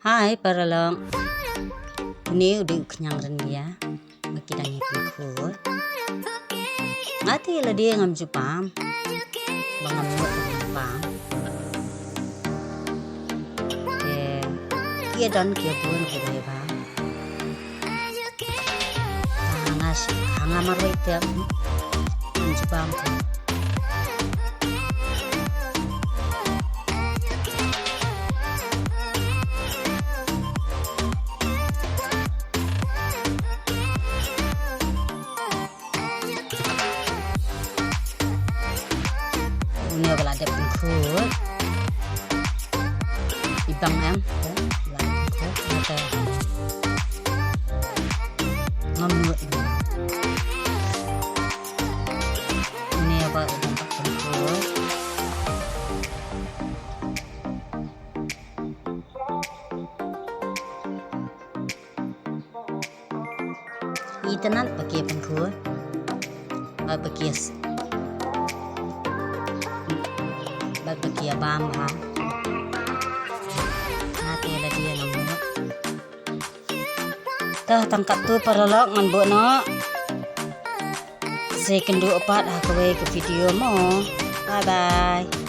Hai paralong. Ini udah kenyang ren ya. Makidang ipin kur. Ngati lah dia ngam jupam. Bangam mo pam. Kia don kia buan ke ba. Hanga marwai tiap ngam jupam. Ini kalau ada pengkut, ibang em, ada ngamut. Ini apa dampak pengkut? Itenan pakai pengkut, pakai bagia bam ha nanti lah dia ngamuk dah tangkap tu paralok ngan bu no saya kendu opat ha ke video mo bye bye.